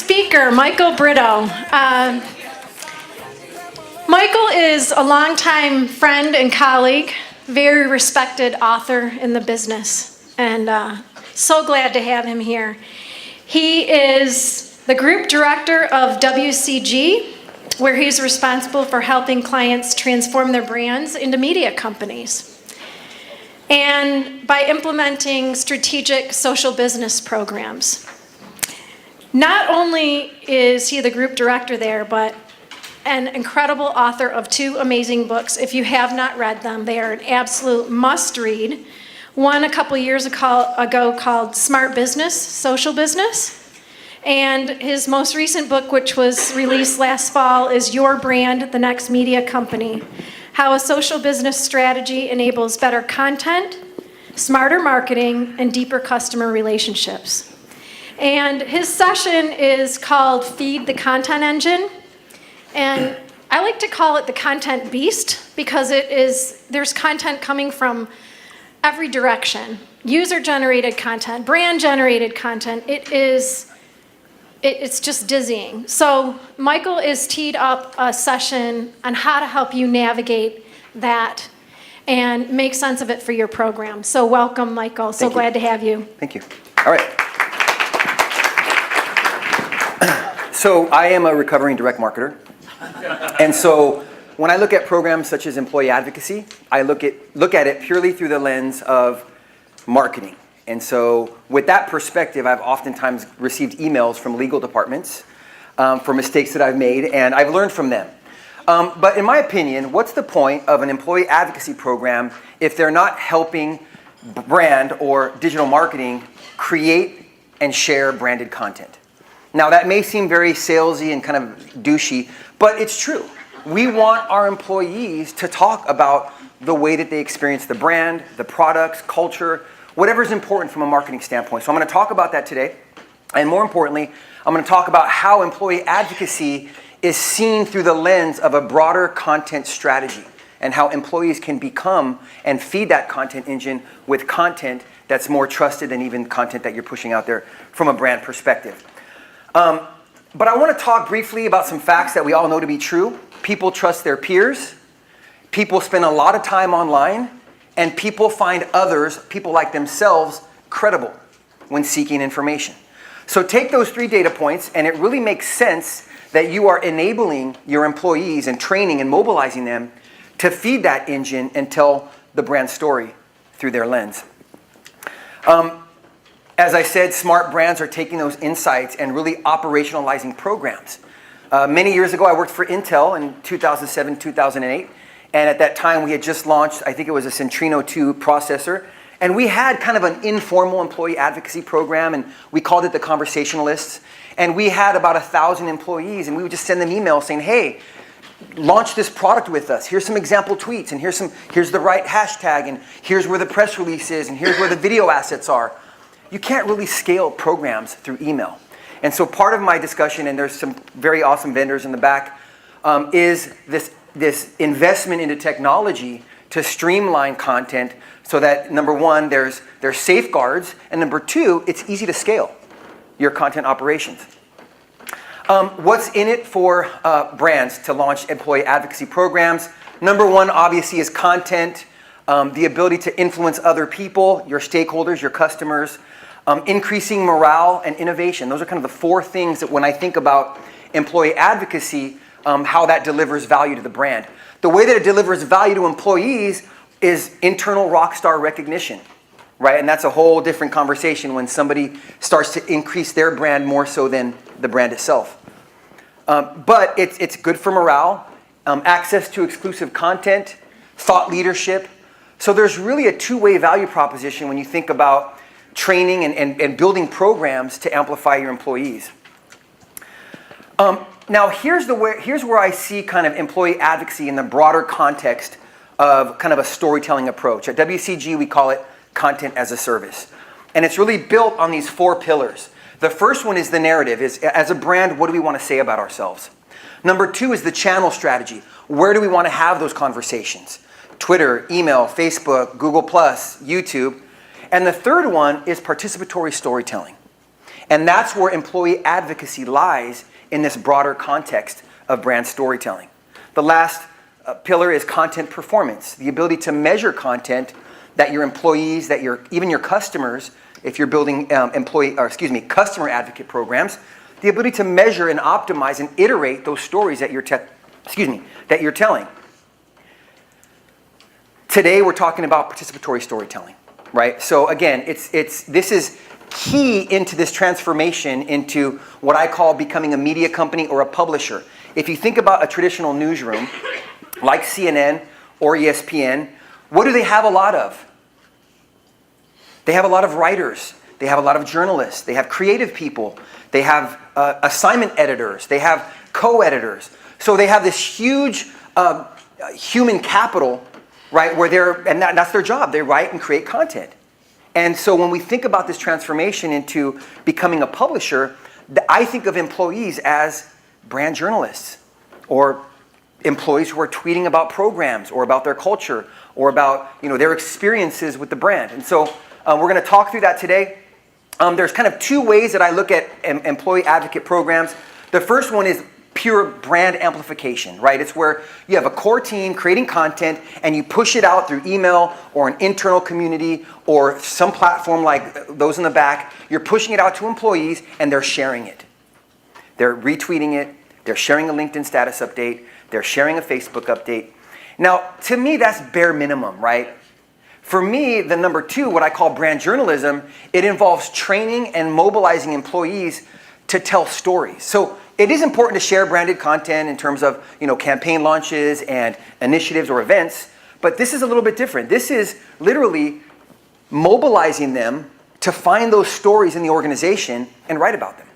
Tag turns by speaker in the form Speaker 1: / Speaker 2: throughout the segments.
Speaker 1: speaker, Michael Brito. Michael is a longtime friend and colleague, very respected author in the business, and so glad to have him here. He is the group director of WCG, where he's responsible for helping clients transform their brands into media companies, and by implementing strategic social business programs. Not only is he the group director there, but an incredible author of 2 amazing books. If you have not read them, they are an absolute must-read. One a couple years ago called Smart Business, Social Business. And his most recent book, which was released last fall, is Your Brand, the Next Media Company: How a Social Business Strategy Enables Better Content, Smarter Marketing, and Deeper Customer Relationships. And his session is called Feed the Content Engine. And I like to call it the content beast because there's content coming from every direction. User-generated content, brand-generated content. It's just dizzying. So Michael is teed up a session on how to help you navigate that and make sense of it for your program. So welcome, Michael. So glad to have you.
Speaker 2: Thank you. All right. So I am a recovering direct marketer. And so when I look at programs such as employee advocacy, I look at it purely through the lens of marketing. And so with that perspective, I've oftentimes received emails from legal departments for mistakes that I've made, and I've learned from them. But in my opinion, what's the point of an employee advocacy program if they're not helping brand or digital marketing create and share branded content? Now, that may seem very salesy and kind of douchey, but it's true. We want our employees to talk about the way that they experience the brand, the products, culture, whatever's important from a marketing standpoint. So I'm going to talk about that today. And more importantly, I'm going to talk about how employee advocacy is seen through the lens of a broader content strategy and how employees can become and feed that content engine with content that's more trusted than even content that you're pushing out there from a brand perspective. But I want to talk briefly about some facts that we all know to be true. People trust their peers. People spend a lot of time online. And people find others, people like themselves, credible when seeking information. So take those 3 data points, and it really makes sense that you are enabling your employees and training and mobilizing them to feed that engine and tell the brand story through their lens. As I said, smart brands are taking those insights and really operationalizing programs. Many years ago, I worked for Intel in 2007, 2008. And at that time, we had just launched, I think it was a Centrino 2 processor. And we had kind of an informal employee advocacy program, and we called it the Conversationalists. And we had about 1,000 employees, and we would just send them emails saying, hey, launch this product with us. Here's some example tweets, and here's the right hashtag, and here's where the press release is, and here's where the video assets are. You can't really scale programs through email. And so part of my discussion, and there's some very awesome vendors in the back, is this investment into technology to streamline content so that, number one, there's safeguards, and number 2, it's easy to scale your content operations. What's in it for brands to launch employee advocacy programs? Number 1, obviously, is content, the ability to influence other people, your stakeholders, your customers, increasing morale and innovation. Those are kind of the 4 things that when I think about employee advocacy, how that delivers value to the brand. The way that it delivers value to employees is internal rock star recognition, right? And that's a whole different conversation when somebody starts to increase their brand more so than the brand itself. But it's good for morale, access to exclusive content, thought leadership. So there's really a 2-way value proposition when you think about training and building programs to amplify your employees. Now, here's where I see kind of employee advocacy in the broader context of kind of a storytelling approach. At WCG, we call it content as a service. And it's really built on these 4 pillars. The first one is the narrative. As a brand, what do we want to say about ourselves? Number 2 is the channel strategy. Where do we want to have those conversations? Twitter, email, Facebook, Google+, YouTube. And the third one is participatory storytelling. And that's where employee advocacy lies in this broader context of brand storytelling. The last pillar is content performance, the ability to measure content that your employees, that even your customers, if you're building customer advocate programs, the ability to measure and optimize and iterate those stories that you're telling. Today we're talking about participatory storytelling, right? So again, this is key into this transformation into what I call becoming a media company or a publisher. If you think about a traditional newsroom like CNN or ESPN, what do they have a lot of? They have a lot of writers. They have a lot of journalists. They have creative people. They have assignment editors. They have co-editors. So they have this huge human capital, right? And that's their job. They write and create content. And so when we think about this transformation into becoming a publisher, I think of employees as brand journalists or employees who are tweeting about programs or about their culture or about their experiences with the brand. And so we're going to talk through that today. There's kind of two ways that I look at employee advocate programs. The first one is pure brand amplification, right? It's where you have a core team creating content and you push it out through email or an internal community or some platform like those in the back. You're pushing it out to employees and they're sharing it. They're retweeting it. They're sharing a LinkedIn status update. They're sharing a Facebook update. Now, to me, that's bare minimum, right? For me, the number two, what I call brand journalism, it involves training and mobilizing employees to tell stories. So it is important to share branded content in terms of campaign launches and initiatives or events, but this is a little bit different. This is literally mobilizing them to find those stories in the organization and write about them,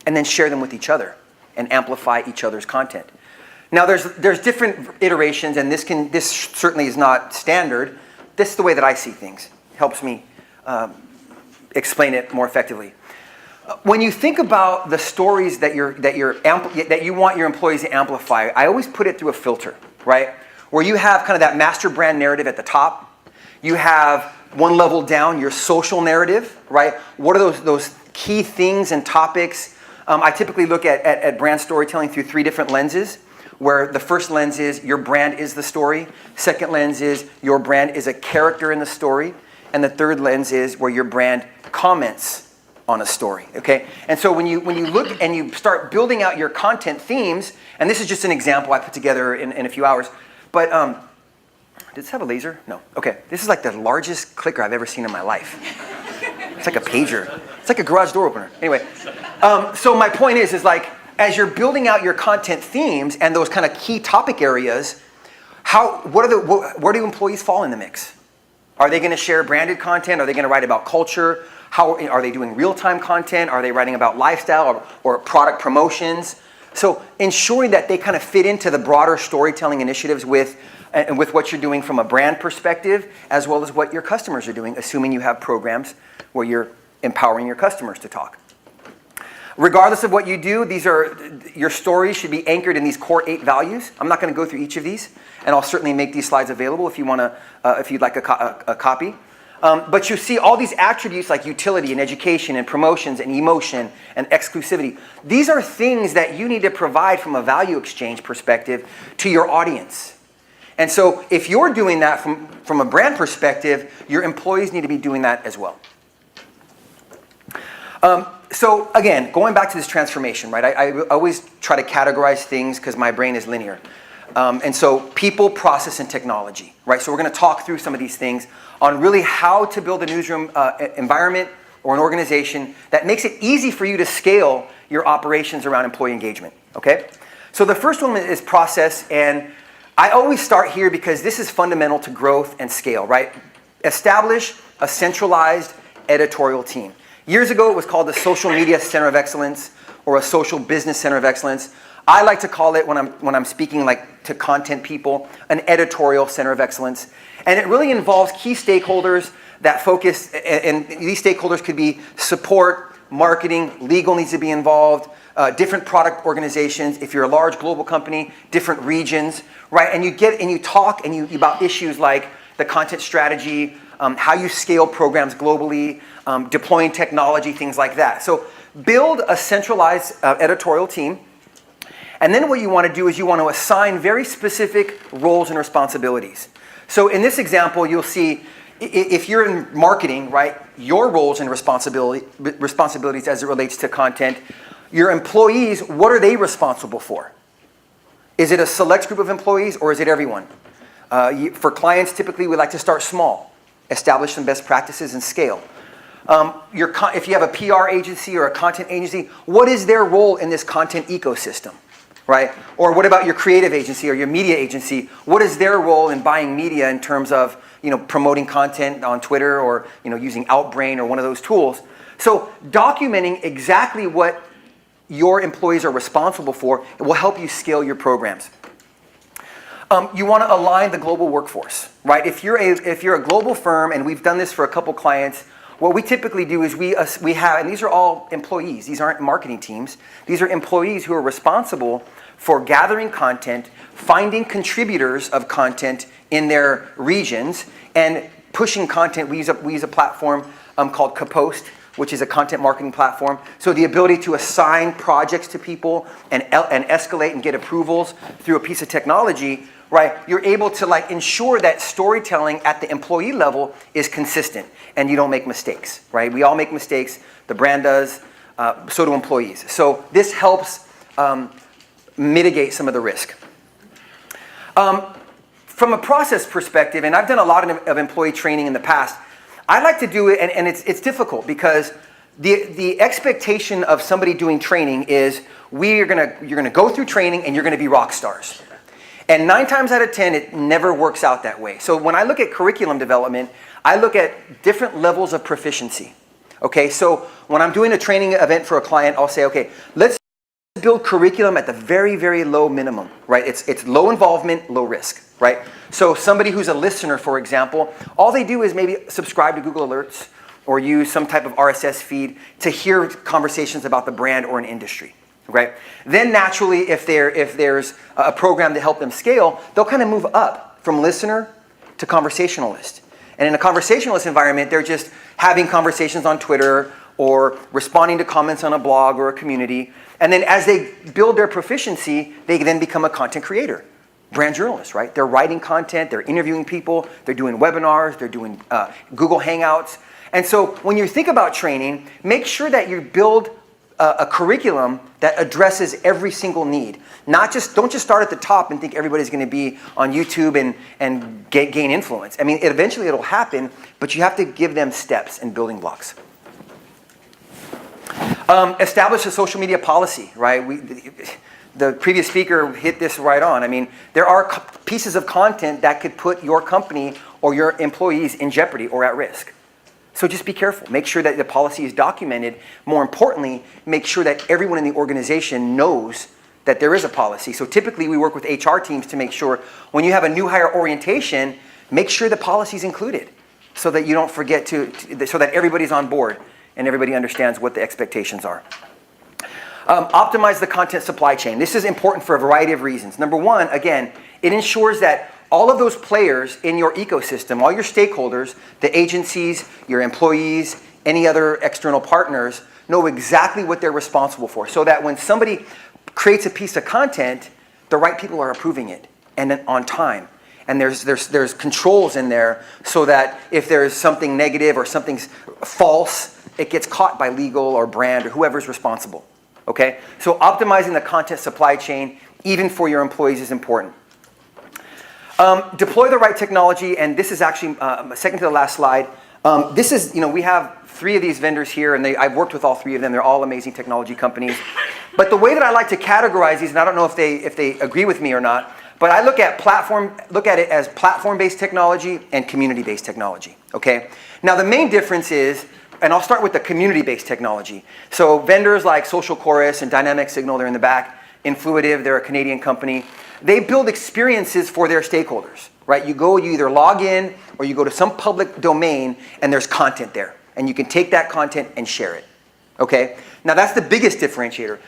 Speaker 2: and then share them with each other and amplify each other's content. Now there's different iterations, and this certainly is not standard. This is the way that I see things. It helps me explain it more effectively. When you think about the stories that you want your employees to amplify, I always put it through a filter, right? Where you have kind of that master brand narrative at the top. You have one level down your social narrative, right? What are those key things and topics? I typically look at brand storytelling through three different lenses, where the first lens is your brand is the story. Second lens is your brand is a character in the story. And the third lens is where your brand comments on a story, okay? And so when you look and you start building out your content themes, and this is just an example I put together in a few hours, but did this have a laser? No. Okay, this is like the largest clicker I've ever seen in my life. It's like a pager. It's like a garage door opener. Anyway, so my point is like, as you're building out your content themes and those kind of key topic areas, where do employees fall in the mix? Are they going to share branded content? Are they going to write about culture? How are they doing real-time content? Are they writing about lifestyle or product promotions? So ensuring that they kind of fit into the broader storytelling initiatives with what you're doing from a brand perspective, as well as what your customers are doing, assuming you have programs where you're empowering your customers to talk. Regardless of what you do, your stories should be anchored in these core 8 values. I'm not going to go through each of these, and I'll certainly make these slides available if you'd like a copy. But you see all these attributes like utility and education and promotions and emotion and exclusivity. These are things that you need to provide from a value exchange perspective to your audience. And so if you're doing that from a brand perspective, your employees need to be doing that as well. So again, going back to this transformation, right? I always try to categorize things because my brain is linear. And so people, process, and technology, right? So we're going to talk through some of these things on really how to build a newsroom environment or an organization that makes it easy for you to scale your operations around employee engagement, okay? So the first one is process, and I always start here because this is fundamental to growth and scale, right? Establish a centralized editorial team. Years ago, it was called the Social Media Center of Excellence or a Social Business Center of Excellence. I like to call it, when I'm speaking like to content people, an editorial center of excellence. And it really involves key stakeholders that focus, and these stakeholders could be support, marketing, legal needs to be involved, different product organizations. If you're a large global company, different regions, right? And you talk about issues like the content strategy, how you scale programs globally, deploying technology, things like that. So build a centralized editorial team. And then what you want to do is you want to assign very specific roles and responsibilities. So in this example, you'll see if you're in marketing, right, your roles and responsibilities as it relates to content, your employees, what are they responsible for? Is it a select group of employees or is it everyone? For clients, typically we like to start small, establish some best practices and scale. If you have a PR agency or a content agency, what is their role in this content ecosystem? Right? Or what about your creative agency or your media agency? What is their role in buying media in terms of, promoting content on Twitter or, using Outbrain or one of those tools? So documenting exactly what your employees are responsible for will help you scale your programs. You want to align the global workforce, right? If you're a global firm, and we've done this for a couple clients, what we typically do is we have, and these are all employees, these aren't marketing teams, these are employees who are responsible for gathering content, finding contributors of content in their regions, and pushing content. We use a platform called Compost, which is a content marketing platform. So the ability to assign projects to people and escalate and get approvals through a piece of technology, right? You're able to ensure that storytelling at the employee level is consistent and you don't make mistakes, right? We all make mistakes. The brand does, so do employees. So this helps mitigate some of the risk. From a process perspective, and I've done a lot of employee training in the past, I like to do it, and it's difficult because the expectation of somebody doing training is you're gonna go through training and you're gonna be rock stars. And 9 times out of 10, it never works out that way. So when I look at curriculum development, I look at different levels of proficiency. Okay, so when I'm doing a training event for a client, I'll say, okay, let's build curriculum at the very, very low minimum, right? It's low involvement, low risk, right? So somebody who's a listener, for example, all they do is maybe subscribe to Google Alerts or use some type of RSS feed to hear conversations about the brand or an industry, right? Then naturally, if there's a program to help them scale, they'll kind of move up from listener to conversationalist. And in a conversationalist environment, they're just having conversations on Twitter or responding to comments on a blog or a community. And then as they build their proficiency, they then become a content creator, brand journalist, right? They're writing content, they're interviewing people, they're doing webinars, they're doing Google Hangouts. And so when you think about training, make sure that you build a curriculum that addresses every single need. Don't just start at the top and think everybody's going to be on YouTube and gain influence. I mean, eventually it'll happen, but you have to give them steps and building blocks. Establish a social media policy, right? The previous speaker hit this right on. I mean, there are pieces of content that could put your company or your employees in jeopardy or at risk. So just be careful. Make sure that the policy is documented. More importantly, make sure that everyone in the organization knows that there is a policy. So typically we work with HR teams to make sure when you have a new hire orientation, make sure the policy is included so that you don't forget so that everybody's on board and everybody understands what the expectations are. Optimize the content supply chain. This is important for a variety of reasons. Number one, again, it ensures that all of those players in your ecosystem, all your stakeholders, the agencies, your employees, any other external partners, know exactly what they're responsible for. So that when somebody creates a piece of content, the right people are approving it and then on time. And there's controls in there so that if there's something negative or something's false, it gets caught by legal or brand or whoever's responsible. Okay? So optimizing the content supply chain, even for your employees, is important. Deploy the right technology, and this is actually second to the last slide. This is, we have 3 of these vendors here, and I've worked with all 3 of them. They're all amazing technology companies. But the way that I like to categorize these, and I don't know if they agree with me or not, but I look at it as platform-based technology and community-based technology. Okay. Now the main difference is, and I'll start with the community-based technology. So vendors like Social Chorus and Dynamic Signal, they're in the back. Influitive, they're a Canadian company. They build experiences for their stakeholders, right? You either log in or you go to some public domain and there's content there. And you can take that content and share it, okay? Now that's the biggest differentiator.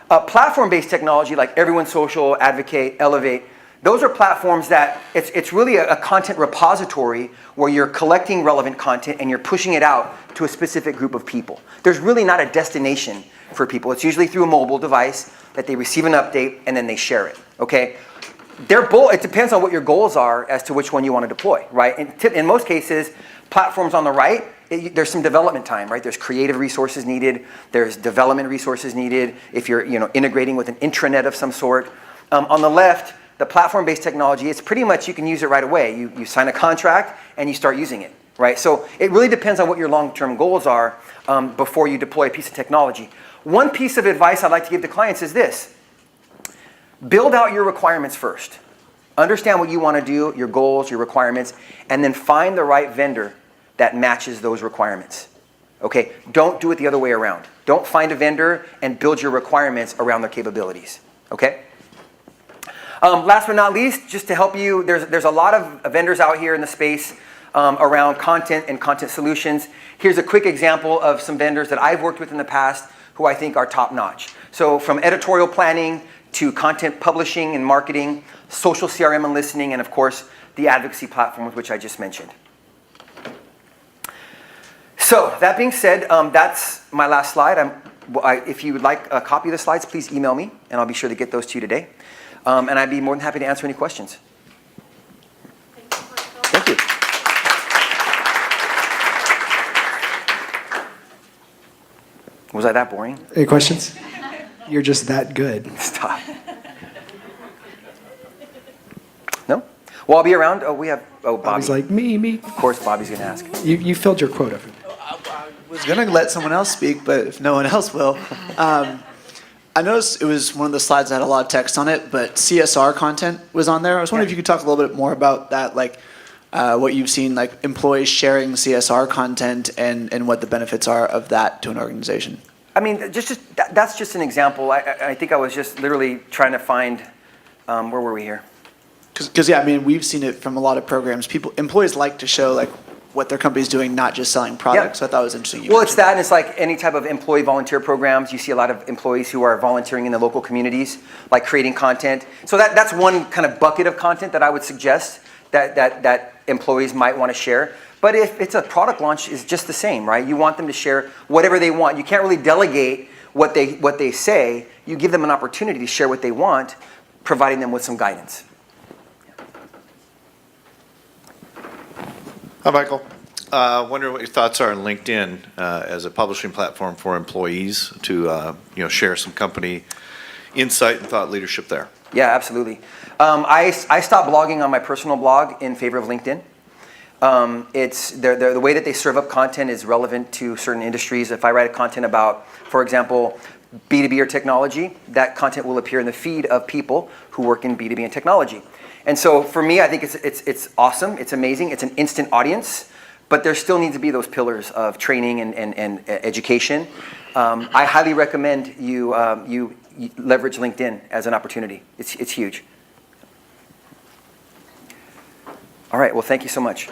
Speaker 2: Platform-based technology like Everyone Social, Advocate, Elevate, Those are platforms that it's really a content repository where you're collecting relevant content and you're pushing it out to a specific group of people. There's really not a destination for people. It's usually through a mobile device that they receive an update and then they share it, okay? It depends on what your goals are as to which one you want to deploy, right? In most cases, platforms on the right, there's some development time, right? There's creative resources needed. There's development resources needed if you're integrating with an intranet of some sort. On the left, the platform-based technology, it's pretty much you can use it right away. You sign a contract and you start using it, right? So it really depends on what your long-term goals are before you deploy a piece of technology. One piece of advice I'd like to give to clients is this. Build out your requirements first. Understand what you want to do, your goals, your requirements, and then find the right vendor that matches those requirements. Okay? Don't do it the other way around. Don't find a vendor and build your requirements around their capabilities. Okay? Last but not least, just to help you, there's a lot of vendors out here in the space around content and content solutions. Here's a quick example of some vendors that I've worked with in the past who I think are top-notch. So from editorial planning to content publishing and marketing, social CRM and listening, and of course, the advocacy platforms, which I just mentioned. So that being said, that's my last slide. If you would like a copy of the slides, please email me, and I'll be sure to get those to you today. And I'd be more than happy to answer any questions. Thank you. Was I that boring?
Speaker 3: Any questions? You're just that good.
Speaker 2: Stop. No? Well, I'll be around. Oh, we have, Bobby.
Speaker 3: Bobby's like, me.
Speaker 2: Of course, Bobby's going to ask.
Speaker 3: You filled your quota.
Speaker 4: I was going to let someone else speak, but if no one else will. I noticed it was one of the slides that had a lot of text on it, but CSR content was on there. I was wondering if you could talk a little bit more about that, like what you've seen, like employees sharing CSR content and what the benefits are of that to an organization.
Speaker 2: I mean, that's just an example. I think I was just literally trying to find, where were we here?
Speaker 4: Because yeah, I mean, we've seen it from a lot of programs. Employees like to show like what their company's doing, not just selling products. So I thought it was interesting.
Speaker 2: Well, it's that, and it's like any type of employee volunteer programs. You see a lot of employees who are volunteering in the local communities, like creating content. So that's one kind of bucket of content that I would suggest that employees might want to share. But if it's a product launch, it's just the same, right? You want them to share whatever they want. You can't really delegate what they say. You give them an opportunity to share what they want, providing them with some guidance.
Speaker 5: Hi, Michael. Wondering what your thoughts are on LinkedIn as a publishing platform for employees to share some company insight and thought leadership there.
Speaker 2: Yeah, absolutely. I stopped blogging on my personal blog in favor of LinkedIn. It's the way that they serve up content is relevant to certain industries. If I write a content about, for example, B2B or technology, that content will appear in the feed of people who work in B2B and technology. And so for me, I think it's awesome. It's amazing. It's an instant audience, but there still need to be those pillars of training and education. I highly recommend you leverage LinkedIn as an opportunity. It's huge. All right. Well, thank you so much.